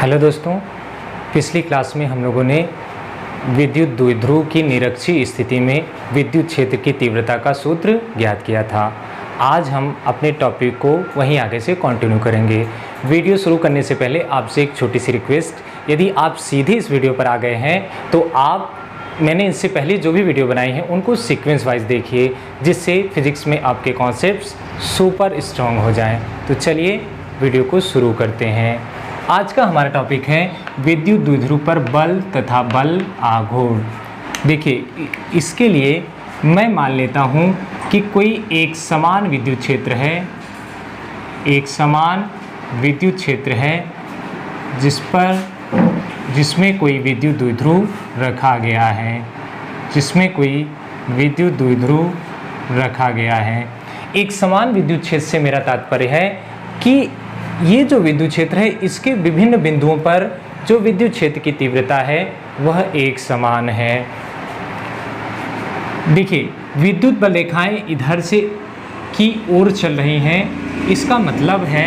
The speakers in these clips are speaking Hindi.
हेलो दोस्तों, पिछली क्लास में हम लोगों ने विद्युत द्विध्रुव की निरक्षीय स्थिति में विद्युत क्षेत्र की तीव्रता का सूत्र ज्ञात किया था। आज हम अपने टॉपिक को वहीं आगे से कंटिन्यू करेंगे। वीडियो शुरू करने से पहले आपसे एक छोटी सी रिक्वेस्ट, यदि आप सीधे इस वीडियो पर आ गए हैं तो मैंने इससे पहले जो भी वीडियो बनाई हैं उनको सीक्वेंस वाइज देखिए, जिससे फिजिक्स में आपके कॉन्सेप्ट्स सुपर स्ट्रॉन्ग हो जाएं। तो चलिए वीडियो को शुरू करते हैं। आज का हमारा टॉपिक है विद्युत द्विध्रुव पर बल तथा बल आघूर्ण। देखिए, इसके लिए मैं मान लेता हूँ कि कोई एक समान विद्युत क्षेत्र है, एक समान विद्युत क्षेत्र है जिसमें कोई विद्युत द्विध्रुव रखा गया है, जिसमें कोई विद्युत द्विध्रुव रखा गया है। एक समान विद्युत क्षेत्र से मेरा तात्पर्य है कि ये जो विद्युत क्षेत्र है इसके विभिन्न बिंदुओं पर जो विद्युत क्षेत्र की तीव्रता है वह एक समान है। देखिए, विद्युत बल रेखाएं इधर से की ओर चल रही हैं। इसका मतलब है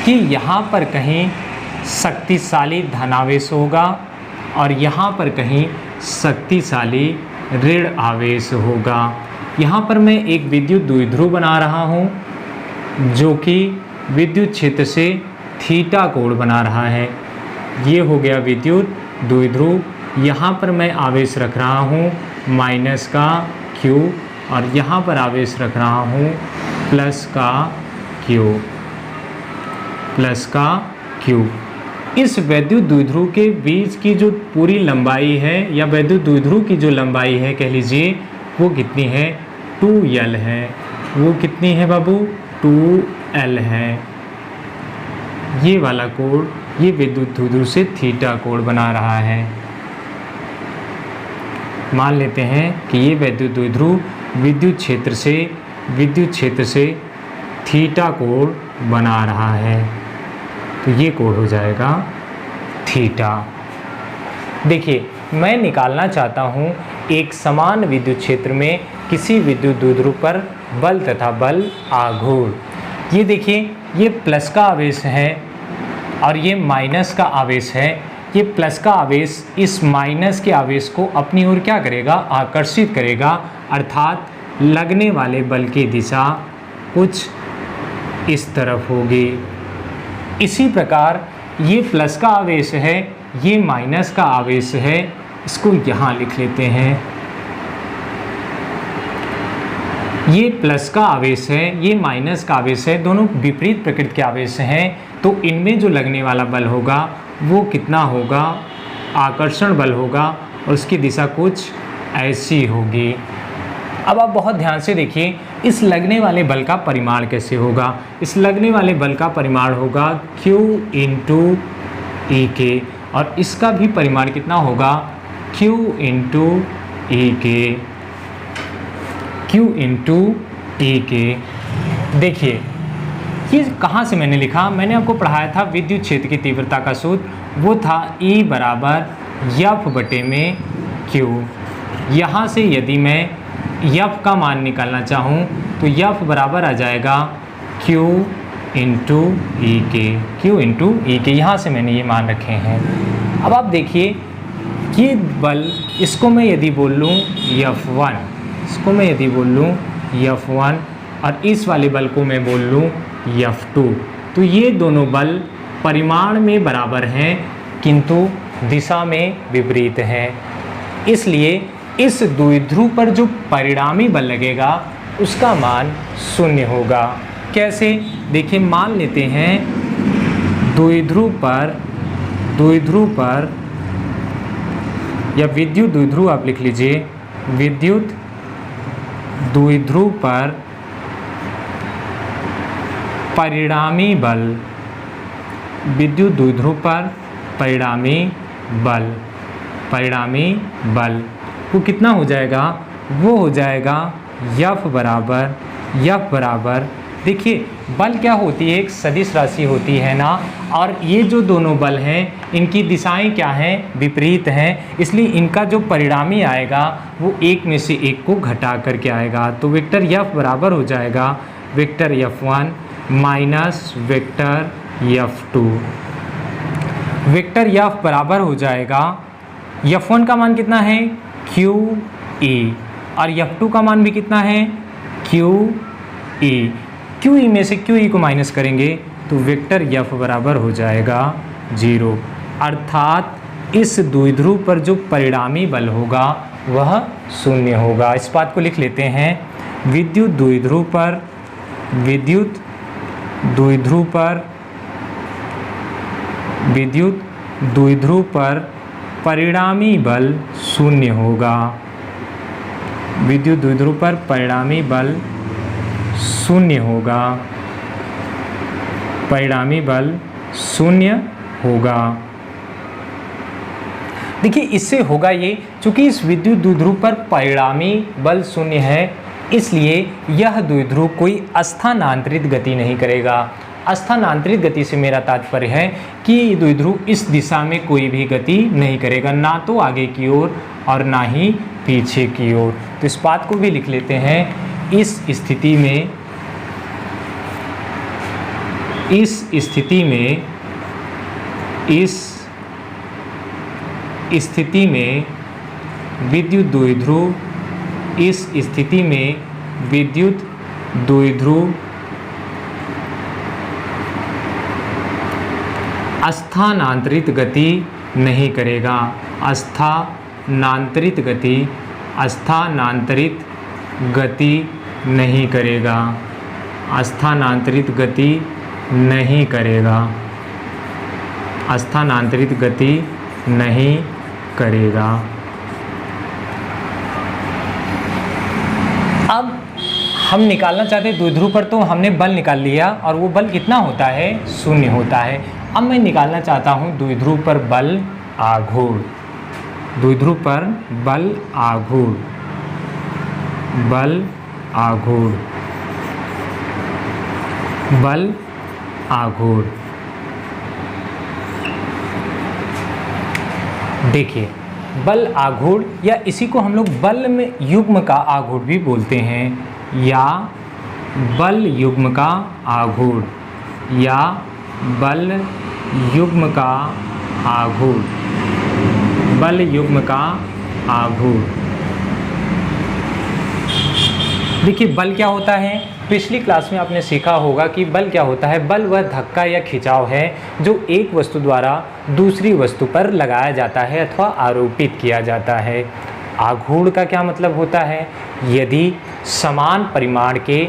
कि यहाँ पर कहीं शक्तिशाली धनावेश होगा और यहाँ पर कहीं शक्तिशाली ऋण आवेश होगा। यहाँ पर मैं एक विद्युत द्विध्रुव बना रहा हूँ जो कि विद्युत क्षेत्र से थीटा कोण बना रहा है। ये हो गया विद्युत द्विध्रुव। यहाँ पर मैं आवेश रख रहा हूँ माइनस का Q और यहाँ पर आवेश रख रहा हूँ प्लस का Q। इस विद्युत द्विध्रुव के बीच की जो पूरी लंबाई है या विद्युत द्विध्रुव की जो लंबाई है कह लीजिए वो कितनी है, 2L है। वो कितनी है बाबू, 2L है। ये वाला कोण ये विद्युत द्विध्रुव से थीटा कोण बना रहा है। मान लेते हैं कि ये विद्युत द्विध्रुव विद्युत क्षेत्र से थीटा कोण बना रहा है, तो ये कोण हो जाएगा थीटा। देखिए, मैं निकालना चाहता हूँ एक समान विद्युत क्षेत्र में किसी विद्युत द्विध्रुव पर बल तथा बल आघूर्ण। ये देखिए, ये प्लस का आवेश है और ये माइनस का आवेश है। ये प्लस का आवेश इस माइनस के आवेश को अपनी ओर क्या करेगा, आकर्षित करेगा, अर्थात लगने वाले बल की दिशा कुछ इस तरफ होगी। इसी प्रकार ये प्लस का आवेश है, ये माइनस का आवेश है, इसको यहाँ लिख लेते हैं। ये प्लस का आवेश है, ये माइनस का आवेश है, दोनों विपरीत प्रकृति के आवेश हैं। तो इनमें जो लगने वाला बल होगा वो कितना होगा, आकर्षण बल होगा और उसकी दिशा कुछ ऐसी होगी। अब आप बहुत ध्यान से देखिए, इस लगने वाले बल का परिमाण कैसे होगा। इस लगने वाले बल का परिमाण होगा Q इंटू ई के और इसका भी परिमाण कितना होगा, Q इंटू ई के। देखिए, ये कहाँ से मैंने लिखा, मैंने आपको पढ़ाया था विद्युत क्षेत्र की तीव्रता का सूत्र, वो था E बराबर F बटे में Q। यहाँ से यदि मैं F का मान निकालना चाहूँ तो F बराबर आ जाएगा Q इंटू ई के। यहाँ से मैंने ये मान रखे हैं। अब आप देखिए, ये बल, इसको मैं यदि बोल लूँ F1, इसको मैं यदि बोल लूँ F1 और इस वाले बल को मैं बोल लूँ F2, तो ये दोनों बल परिमाण में बराबर हैं किंतु दिशा में विपरीत हैं। इसलिए इस द्विध्रुव पर जो परिणामी बल लगेगा उसका मान 0 होगा। कैसे, देखिए, मान लेते हैं द्विध्रुव पर या विद्युत द्विध्रुव आप लिख लीजिए, विद्युत द्विध्रुव पर परिणामी बल, विद्युत द्विध्रुव पर परिणामी बल वो कितना हो जाएगा, वो हो जाएगा F बराबर। देखिए, बल क्या होती है, एक सदिश राशि होती है ना, और ये जो दोनों बल हैं इनकी दिशाएं क्या हैं, विपरीत हैं। इसलिए इनका जो परिणामी आएगा वो एक में से एक को घटा करके आएगा। तो वेक्टर F बराबर हो जाएगा vector F1 minus vector F2। Vector F बराबर हो जाएगा, F1 का मान कितना है QE और F2 का मान भी कितना है QE। QE में से QE को माइनस करेंगे तो वेक्टर F बराबर हो जाएगा 0, अर्थात इस द्विध्रुव पर जो परिणामी बल होगा वह 0 होगा। इस बात को लिख लेते हैं, विद्युत द्विध्रुव पर परिणामी बल 0 होगा। विद्युत द्विध्रुव पर परिणामी बल 0 होगा, परिणामी बल 0 होगा। देखिए इससे होगा ये, चूंकि इस विद्युत द्विध्रुव पर परिणामी बल 0 है, इसलिए यह द्विध्रुव कोई स्थानांतरित गति नहीं करेगा। स्थानांतरित गति से मेरा तात्पर्य है कि द्विध्रुव इस दिशा में कोई भी गति नहीं करेगा, ना तो आगे की ओर और ना ही पीछे की ओर। तो इस बात को भी लिख लेते हैं, इस स्थिति में विद्युत द्विध्रुव स्थानांतरित गति नहीं करेगा। स्थानांतरित गति नहीं करेगा। स्थानांतरित गति नहीं करेगा। अब हम निकालना चाहते हैं द्विध्रुव पर, तो हमने बल निकाल लिया और वो बल कितना होता है 0 होता है। अब मैं निकालना चाहता हूँ द्विध्रुव पर बल आघूर्ण। द्विध्रुव पर बल आघूर्ण। देखिए बल आघूर्ण, या इसी को हम लोग बल में युग्म का आघूर्ण भी बोलते हैं, या बल युग्म का आघूर्ण, या बल युग्म का आघूर्ण, बल युग्म का आघूर्ण। देखिए बल क्या होता है, पिछली क्लास में आपने सीखा होगा कि बल क्या होता है। बल वह धक्का या खिंचाव है जो एक वस्तु द्वारा दूसरी वस्तु पर लगाया जाता है अथवा आरोपित किया जाता है। आघूर्ण का क्या मतलब होता है, यदि समान परिमाण के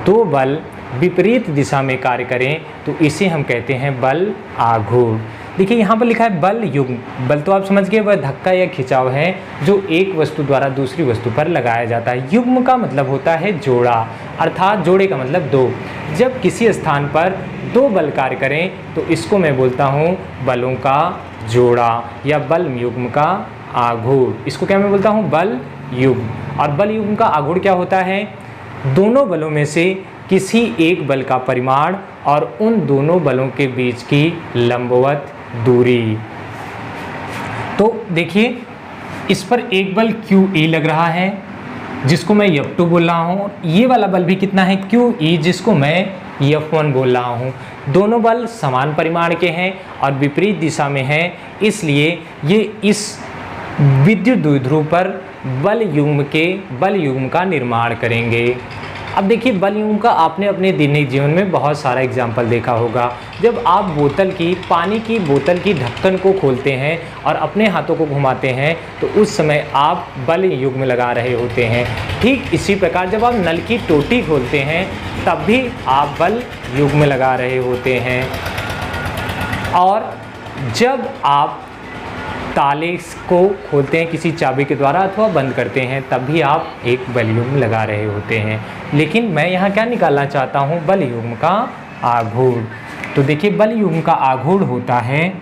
दो बल विपरीत दिशा में कार्य करें तो इसे हम कहते हैं बल आघूर्ण। देखिए यहाँ पर लिखा है बल युग्म। बल तो आप समझ गए, वह धक्का या खिंचाव है जो एक वस्तु द्वारा दूसरी वस्तु पर लगाया जाता है। युग्म का मतलब होता है जोड़ा, अर्थात जोड़े का मतलब दो। जब किसी स्थान पर दो बल कार्य करें तो इसको मैं बोलता हूँ बलों का जोड़ा या बल युग्म का आघूर्ण। इसको क्या मैं बोलता हूँ, बल युग्म। और बल युग्म का आघूर्ण क्या होता है, दोनों बलों में से किसी एक बल का परिमाण और उन दोनों बलों के बीच की लंबवत दूरी। तो देखिए इस पर एक बल QE लग रहा है जिसको मैं F2 बोल रहा हूँ, ये वाला बल भी कितना है QE जिसको मैं F1 बोल रहा हूँ। दोनों बल समान परिमाण के हैं और विपरीत दिशा में हैं, इसलिए ये इस विद्युत द्विध्रुव पर बल युग्म का निर्माण करेंगे। अब देखिए बल युग्म का आपने अपने दैनिक जीवन में बहुत सारा एग्जाम्पल देखा होगा। जब आप पानी की बोतल की ढक्कन को खोलते हैं और अपने हाथों को घुमाते हैं तो उस समय आप बल युग्म लगा रहे होते हैं। ठीक इसी प्रकार जब आप नल की टोटी खोलते हैं तब भी आप बल युग्म लगा रहे होते हैं, और जब आप ताले को खोलते हैं किसी चाबी के द्वारा अथवा बंद करते हैं तब भी आप एक बल युग्म लगा रहे होते हैं। लेकिन मैं यहाँ क्या निकालना चाहता हूँ, बल युग्म का आघूर्ण। तो देखिए बल युग्म का आघूर्ण होता है,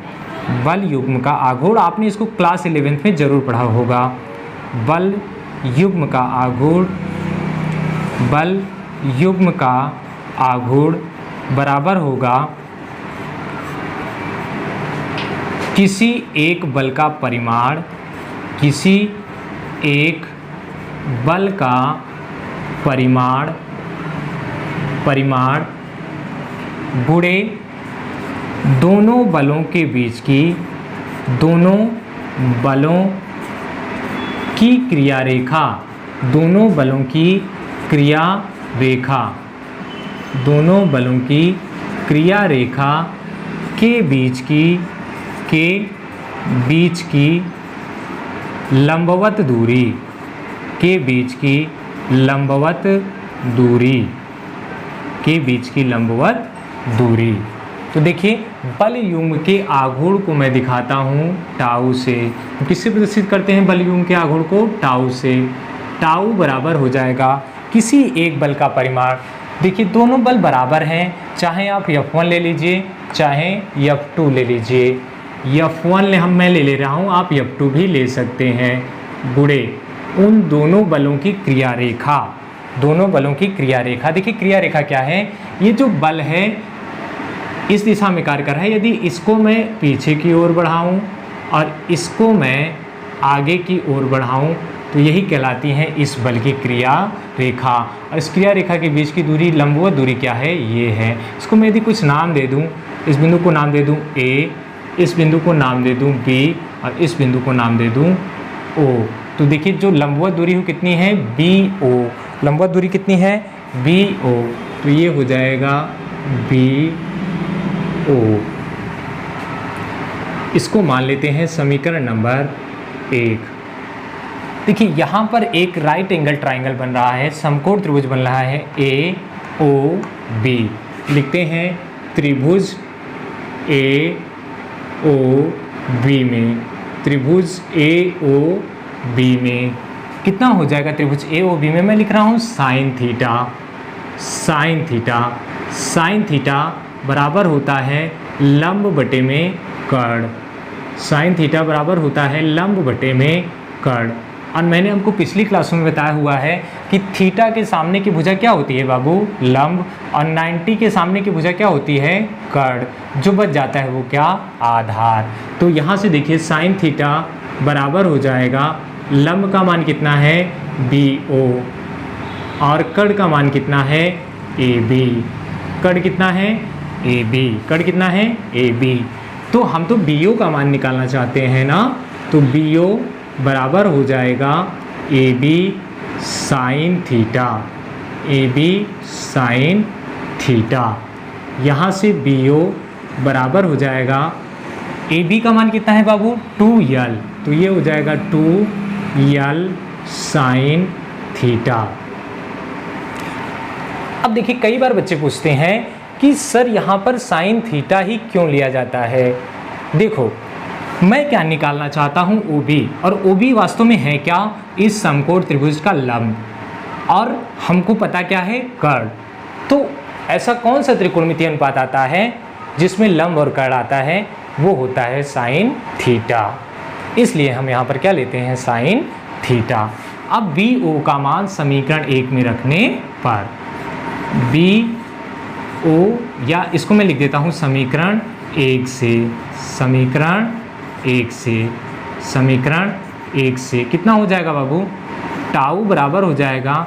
बल युग्म का आघूर्ण आपने इसको क्लास 11th में ज़रूर पढ़ा होगा। बल युग्म का आघूर्ण, बल युग्म का आघूर्ण बराबर होगा किसी एक बल का परिमाण, किसी एक बल का परिमाण गुणे दोनों बलों के बीच की, दोनों बलों की क्रिया रेखा, दोनों बलों की क्रिया रेखा, दोनों बलों की क्रिया रेखा के बीच की लंबवत दूरी, के बीच की लंबवत दूरी, के बीच की लंबवत दूरी। तो देखिए बल युग्म के आघूर्ण को मैं दिखाता हूँ टाउ से। किससे प्रदर्शित करते हैं बल युग्म के आघूर्ण को? टाउ से। टाउ बराबर हो जाएगा किसी एक बल का परिमाण। देखिए दोनों बल बराबर हैं, चाहे आप F1 ले लीजिए चाहे F2 ले लीजिए। F1 मैं ले रहा हूँ, आप F2 भी ले सकते हैं, गुणे उन दोनों बलों की क्रिया रेखा, दोनों बलों की क्रिया रेखा। देखिए क्रिया रेखा क्या है? ये जो बल है इस दिशा में कार्य कर रहा है, यदि इसको मैं पीछे की ओर बढ़ाऊं और इसको मैं आगे की ओर बढ़ाऊं तो यही कहलाती है इस बल की क्रिया रेखा। और इस क्रिया रेखा के बीच की दूरी, लंबवत दूरी क्या है? ये है। इसको मैं यदि कुछ नाम दे दूं, इस बिंदु को नाम दे दूं A, इस बिंदु को नाम दे दूं B और इस बिंदु को नाम दे दूं O, तो देखिए जो लंबवत दूरी हो कितनी है? BO। लंबवत दूरी कितनी है? BO। तो ये हो जाएगा BO। इसको मान लेते हैं समीकरण नंबर 1। देखिए यहाँ पर एक राइट एंगल ट्राइंगल बन रहा है, समकोण त्रिभुज बन रहा है AOB। लिखते हैं त्रिभुज AOB में, त्रिभुज AOB में कितना हो जाएगा? त्रिभुज AOB में मैं लिख रहा हूँ sine theta. Sine theta, sine theta बराबर होता है लंब बटे में कर्ण। साइन थीटा बराबर होता है लंब बटे में कर्ण। और मैंने हमको पिछली क्लासों में बताया हुआ है कि थीटा के सामने की भुजा क्या होती है बाबू? लंब। और 90 के सामने की भुजा क्या होती है? कर्ण। जो बच जाता है वो क्या? आधार। तो यहाँ से देखिए साइन थीटा बराबर हो जाएगा, लंब का मान कितना है? BO और कर्ण का मान कितना है? AB। कर्ण कितना है? AB। कर्ण कितना है? AB। तो हम तो BO का मान निकालना चाहते हैं ना, तो BO बराबर हो जाएगा AB sine theta. AB sine theta. यहाँ से BO बराबर हो जाएगा, AB का मान कितना है बाबू? 2L। तो ये हो जाएगा 2L साइन थीटा। अब देखिए कई बार बच्चे पूछते हैं कि सर यहाँ पर साइन थीटा ही क्यों लिया जाता है? देखो मैं क्या निकालना चाहता हूँ? OB। और OB वास्तव में है क्या? इस समकोण त्रिभुज का लंब। और हमको पता क्या है? कर्ण। तो ऐसा कौन सा त्रिकोणमितीय अनुपात आता है जिसमें लंब और कर्ण आता है? वो होता है साइन थीटा। इसलिए हम यहाँ पर क्या लेते हैं? Sine theta. अब BO का मान समीकरण 1 में रखने पर BO, या इसको मैं लिख देता हूँ समीकरण 1 से, समीकरण 1 से, समीकरण 1 से कितना हो जाएगा बाबू? टाउ बराबर हो जाएगा,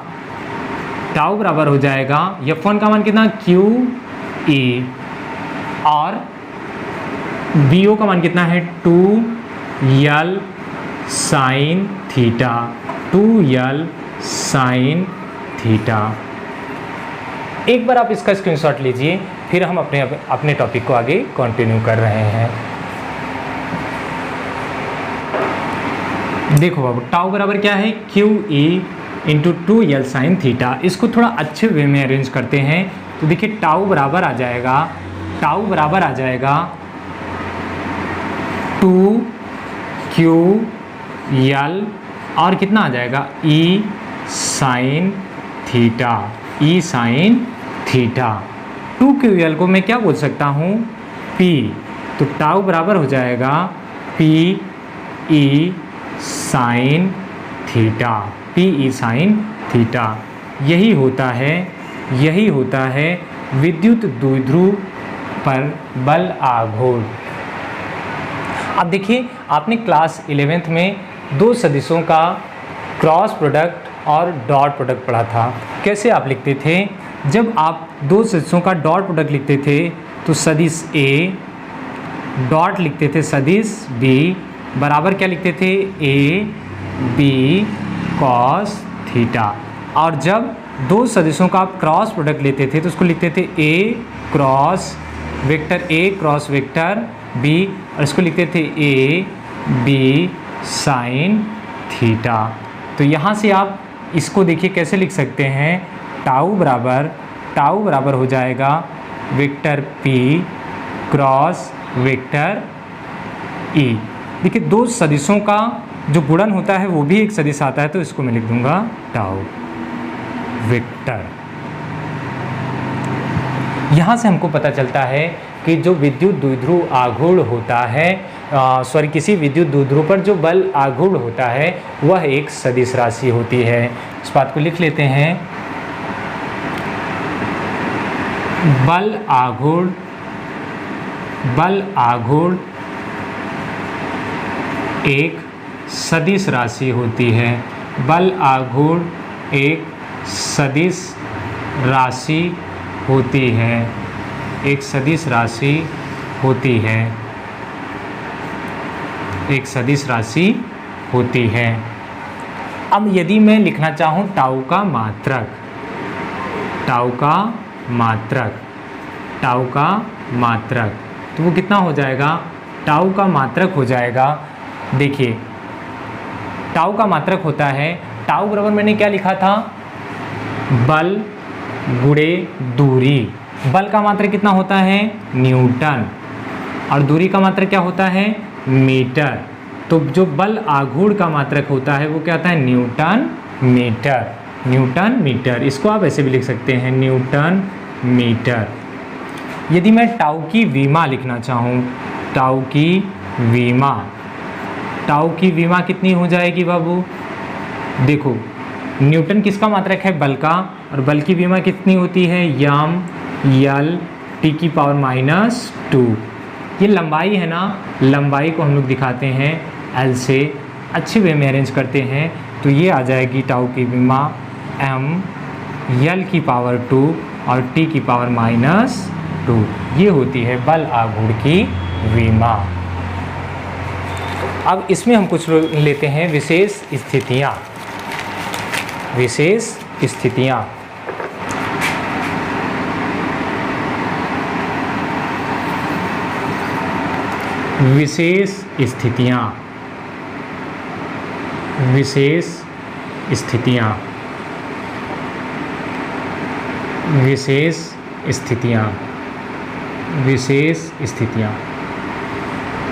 टाउ बराबर हो जाएगा F1 का मान कितना? QE। और BO का मान कितना है? 2L sine theta. 2L sine theta. एक बार आप इसका स्क्रीनशॉट लीजिए, फिर हम अपने टॉपिक को आगे कंटिन्यू कर रहे हैं। देखो बाबू टाउ बराबर क्या है? QE into 2L sine theta. इसको थोड़ा अच्छे वे में अरेंज करते हैं तो देखिए टाउ बराबर आ जाएगा, टाउ बराबर आ जाएगा 2QL और कितना आ जाएगा? E sine theta. E sine theta. 2QL को मैं क्या बोल सकता हूँ? P। तो टाउ बराबर हो जाएगा PE sine theta. PE sine theta. यही होता है विद्युत द्विध्रुव पर बल आघूर्ण। अब देखिए आपने क्लास 11th में दो सदिशों का क्रॉस प्रोडक्ट और डॉट प्रोडक्ट पढ़ा था। कैसे आप लिखते थे? जब आप दो सदिशों का डॉट प्रोडक्ट लिखते थे तो सदिश A डॉट लिखते थे सदिश b बराबर क्या लिखते थे a b cos थीटा। और जब दो सदिशों का आप क्रॉस प्रोडक्ट लेते थे तो उसको लिखते थे a क्रॉस वेक्टर b और इसको लिखते थे a b साइन थीटा। तो यहाँ से आप इसको देखिए कैसे लिख सकते हैं, टाउ बराबर हो जाएगा vector p cross vector e। देखिए दो सदिशों का जो गुणन होता है वो भी एक सदिश आता है, तो इसको मैं लिख दूंगा टाउ वेक्टर। यहाँ से हमको पता चलता है कि जो विद्युत द्विध्रुव आघूर्ण होता है, किसी विद्युत द्विध्रुव पर जो बल आघूर्ण होता है वह एक सदिश राशि होती है। इस बात को लिख लेते हैं, बल आघूर्ण एक सदिश राशि होती है। बल आघूर्ण एक सदिश राशि होती है, एक सदिश राशि होती है, एक सदिश राशि होती है। अब यदि मैं लिखना चाहूँ टाउ का मात्रक तो वो कितना हो जाएगा, टाउ का मात्रक हो जाएगा। देखिए टाउ का मात्रक होता है, टाउ बराबर मैंने क्या लिखा था, बल गुणे दूरी। बल का मात्रक कितना होता है, न्यूटन, और दूरी का मात्रक क्या होता है, मीटर। तो जो बल आघूर्ण का मात्रक होता है वो क्या होता है, न्यूटन मीटर। इसको आप ऐसे भी लिख सकते हैं, न्यूटन मीटर। यदि मैं टाउ की विमा लिखना चाहूँ, टाउ की विमा कितनी हो जाएगी बाबू, देखो न्यूटन किसका मात्रक है, बल का, और बल की विमा कितनी होती है, यम यल टी की पावर -2। ये लंबाई है ना, लंबाई को हम लोग दिखाते हैं एल से, अच्छे वे में अरेंज करते हैं तो ये आ जाएगी टाउ की विमा m यल की पावर 2 और t की पावर -2। ये होती है बल आघूर्ण की विमा। अब इसमें हम कुछ लेते हैं विशेष स्थितियाँ। विशेष स्थितियाँ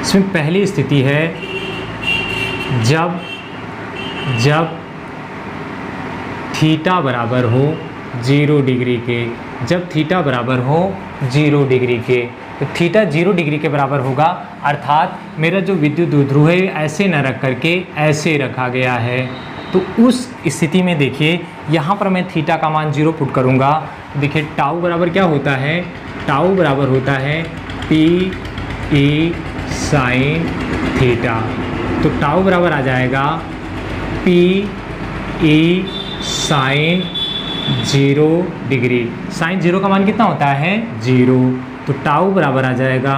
इसमें पहली स्थिति है जब थीटा बराबर हो 0 डिग्री के, जब थीटा बराबर हो 0 डिग्री के, तो थीटा 0 डिग्री के बराबर होगा, अर्थात मेरा जो विद्युत द्विध्रुव है ऐसे न रख करके ऐसे रखा गया है। तो उस स्थिति में देखिए यहाँ पर मैं थीटा का मान 0 पुट करूँगा। देखिए टाउ बराबर क्या होता है, टाउ बराबर होता है पी ई साइन थीटा। तो टाउ बराबर आ जाएगा P E sine 0 degree. Sine 0 का मान कितना होता है, 0। तो टाउ बराबर आ जाएगा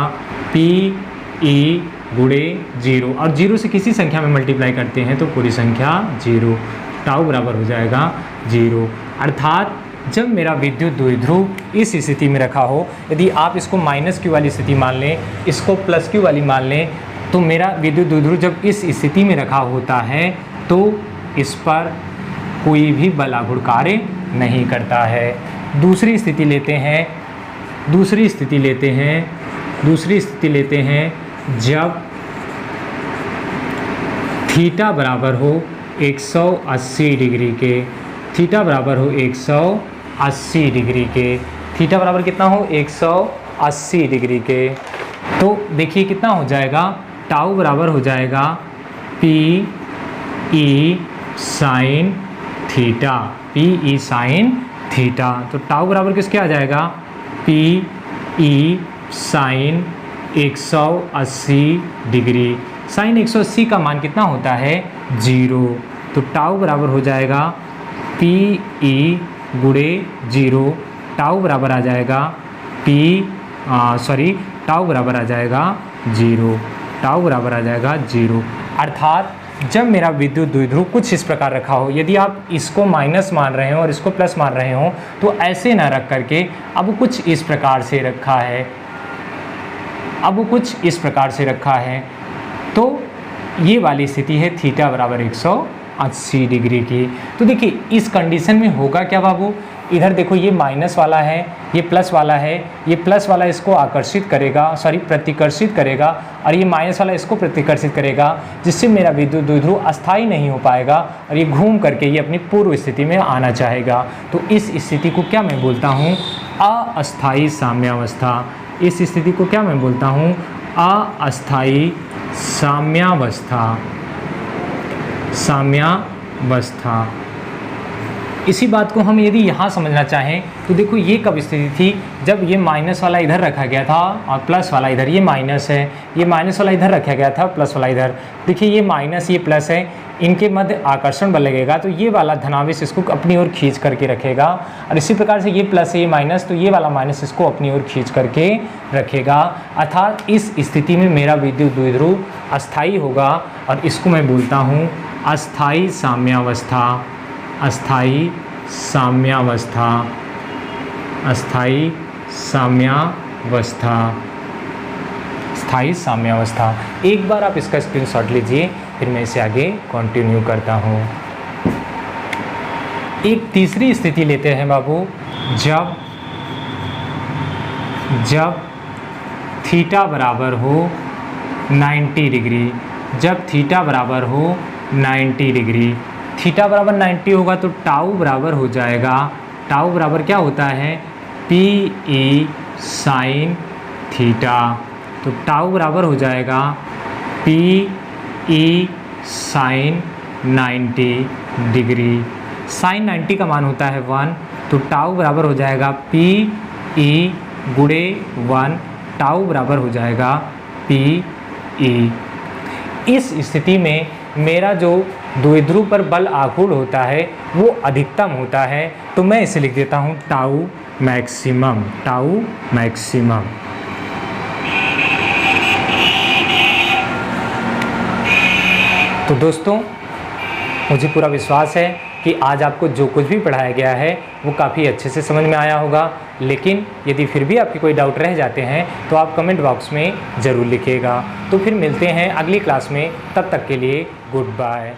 पी ई गुणे 0, और 0 से किसी संख्या में मल्टीप्लाई करते हैं तो पूरी संख्या 0। टाउ बराबर हो जाएगा 0। अर्थात जब मेरा विद्युत द्विध्रुव इस स्थिति में रखा हो, यदि आप इसको -q वाली स्थिति मान लें, इसको +q वाली मान लें, तो मेरा विद्युत द्विध्रुव जब इस स्थिति में रखा होता है तो इस पर कोई भी बल आघूर्ण कार्य नहीं करता है। दूसरी स्थिति लेते हैं जब थीटा बराबर हो 180 डिग्री के, थीटा बराबर हो 180 डिग्री के, थीटा बराबर कितना हो 180 डिग्री के। तो देखिए कितना हो जाएगा, टाउ बराबर हो जाएगा P E sine theta, P E sine theta. तो टाउ बराबर किसके आ जाएगा, P E sine 180 degree. Sine 180 का मान कितना होता है, 0। तो टाउ बराबर हो जाएगा पी ई गुणे 0। टाउ बराबर आ जाएगा टाउ बराबर आ जाएगा 0, टाउ बराबर आ जाएगा 0। अर्थात जब मेरा विद्युत द्विध्रुव कुछ इस प्रकार रखा हो, यदि आप इसको माइनस मान रहे हो और इसको प्लस मान रहे हो तो ऐसे ना रख करके अब कुछ इस प्रकार से रखा है, अब कुछ इस प्रकार से रखा है, तो ये वाली स्थिति है थीटा बराबर 180 डिग्री की। तो देखिए इस कंडीशन में होगा क्या बाबू, इधर देखो ये माइनस वाला है, ये प्लस वाला है, ये प्लस वाला इसको आकर्षित करेगा, प्रतिकर्षित करेगा, और ये माइनस वाला इसको प्रतिकर्षित करेगा, जिससे मेरा विद्युत द्विध्रुव अस्थायी नहीं हो पाएगा और ये घूम करके ये अपनी पूर्व स्थिति में आना चाहेगा। तो इस स्थिति को क्या मैं बोलता हूँ, अस्थायी साम्यावस्था। इस स्थिति को क्या मैं बोलता हूँ, अस्थायी साम्यावस्था। साम्यावस्था। इसी बात को हम यदि यहाँ समझना चाहें तो देखो ये कब स्थिति थी, जब ये माइनस वाला इधर रखा गया था और प्लस वाला इधर, ये माइनस है, ये माइनस वाला इधर रखा गया था, प्लस वाला इधर। देखिए ये माइनस ये प्लस है, इनके मध्य आकर्षण बल लगेगा तो ये वाला धनावेश इसको अपनी ओर खींच करके रखेगा, और इसी प्रकार से ये प्लस है ये माइनस, तो ये वाला माइनस इसको अपनी ओर खींच करके रखेगा। अर्थात इस स्थिति में मेरा विद्युत द्विध्रुव अस्थायी होगा और इसको मैं बोलता हूँ अस्थायी साम्यावस्था। अस्थायी साम्यावस्था। अस्थायी साम्यावस्था। स्थायी साम्यावस्था। एक बार आप इसका स्क्रीनशॉट लीजिए, फिर मैं इसे आगे कंटिन्यू करता हूँ। एक तीसरी स्थिति लेते हैं बाबू, जब थीटा बराबर हो 90 डिग्री। जब थीटा बराबर हो 90 डिग्री, थीटा बराबर 90 होगा तो टाउ बराबर हो जाएगा, टाउ बराबर क्या होता है, पी ई साइन थीटा। तो टाउ बराबर हो जाएगा P E sine 90 degree. Sine 90 का मान होता है 1, तो टाउ बराबर हो जाएगा पी ई गुणे 1, टाउ बराबर हो जाएगा पी ई। इस स्थिति में मेरा जो द्विध्रुव पर बल आघूर्ण होता है वो अधिकतम होता है, तो मैं इसे लिख देता हूँ टाउ मैक्सिमम। Tau maximum. तो दोस्तों मुझे पूरा विश्वास है कि आज आपको जो कुछ भी पढ़ाया गया है वो काफ़ी अच्छे से समझ में आया होगा, लेकिन यदि फिर भी आपके कोई डाउट रह जाते हैं तो आप कमेंट बॉक्स में ज़रूर लिखिएगा। तो फिर मिलते हैं अगली क्लास में, तब तक के लिए गुड बाय।